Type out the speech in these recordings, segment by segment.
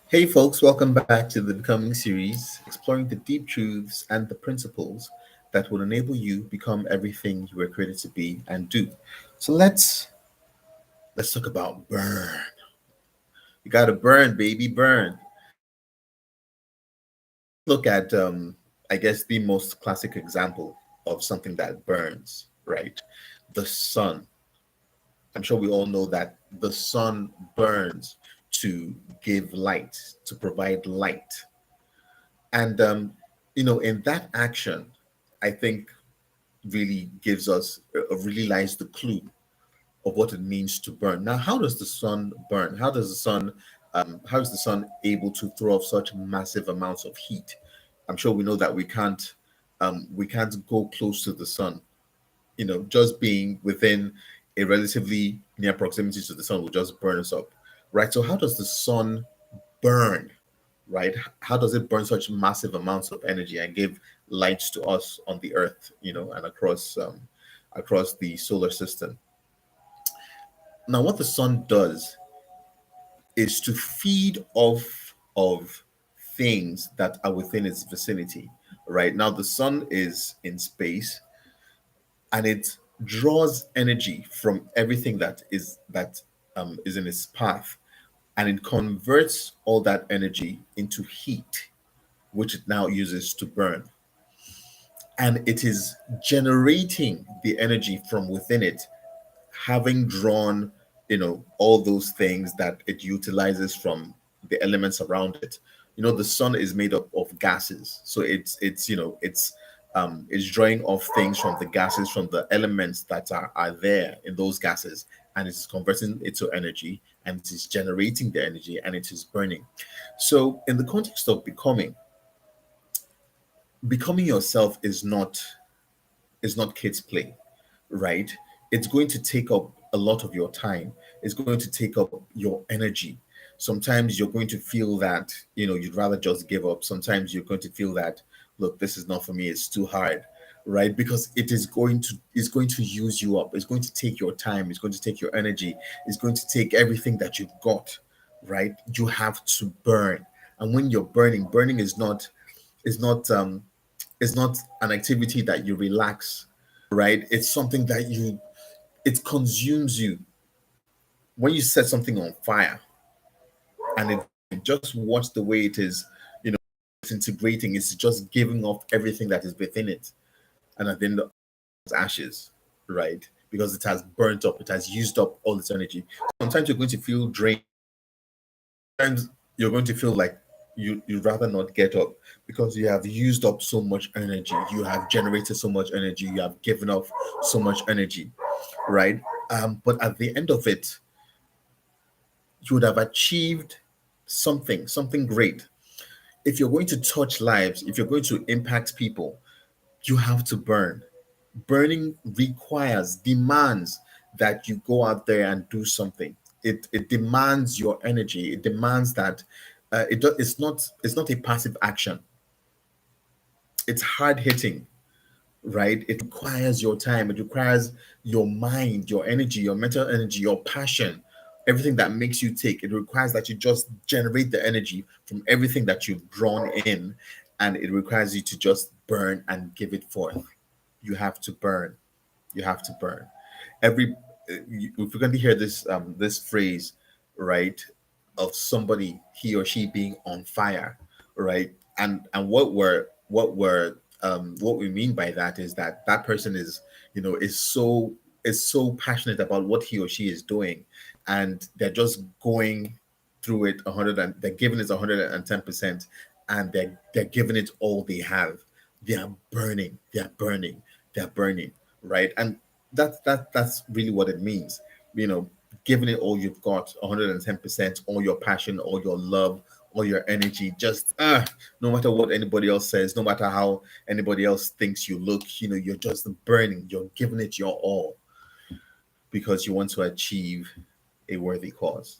Hey, folks, welcome back to the Becoming series, exploring the deep truths and the principles that will enable you become everything you were created to be and do. So let's talk about burn. You got to burn, baby, burn. Look at I guess the most classic example of something that burns, right? The sun. I'm sure we all know that the sun burns to give light, to provide light. And in that action, I think really gives us really lies the clue of what it means to burn. Now, how does the sun burn? How is the sun able to throw off such massive amounts of heat? I'm sure we know that we can't go close to the sun. Just being within a relatively near proximity to the sun will just burn us up, right? So how does the sun burn? Right? How does it burn such massive amounts of energy and give light to us on the earth, and across the solar system? Now, what the sun does is to feed off of things that are within its vicinity. Right now, the sun is in space, and it draws energy from everything that is in its path, and it converts all that energy into heat, which it now uses to burn. And it is generating the energy from within it, having drawn, all those things that it utilizes from the elements around it. The sun is made up of gases, so it's drawing off things from the gases, from the elements that are there in those gases, and it's converting it to energy, and it is generating the energy, and it is burning. So in the context of becoming yourself is not kids play, right? It's going to take up a lot of your time. It's going to take up your energy. Sometimes you're going to feel that you'd rather just give up. Sometimes you're going to feel that, look, this is not for me, it's too hard, right? Because it's going to use you up. It's going to take your time, it's going to take your energy, it's going to take everything that you've got, right? You have to burn. And when you're burning is not an activity that you relax, right? It's something that it consumes you. When you set something on fire and it just watch the way it is, it's integrating, it's just giving off everything that is within it. And at the end, it's ashes, right? Because it has burnt up, it has used up all its energy. Sometimes you're going to feel drained. Sometimes you're going to feel like you'd rather not get up because you have used up so much energy, you have generated so much energy, you have given off so much energy, right? But at the end of it, you would have achieved something great. If you're going to touch lives, if you're going to impact people, you have to burn. Burning demands that you go out there and do something. It demands your energy. It demands that it's not a passive action. It's hard hitting, right? It requires your time. It requires your mind, your energy, your mental energy, your passion, everything that makes you take. It requires that you just generate the energy from everything that you've drawn in, and it requires you to just burn and give it forth. You have to burn. You have to burn. Every if you're going to hear this phrase, right, of somebody, he or she being on fire, right, and what we mean by that is that that person is so passionate about what he or she is doing, and they're just going through it 100, and they're giving it 110%, and they're giving it all they have. They are burning, they're burning, right? And that's really what it means, you know giving it all you've got, 110%, all your passion, all your love, all your energy, just no matter what anybody else says, no matter how anybody else thinks you look, you're just burning, you're giving it your all because you want to achieve a worthy cause.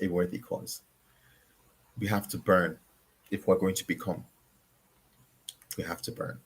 A worthy cause. We have to burn if we're going to become. We have to burn.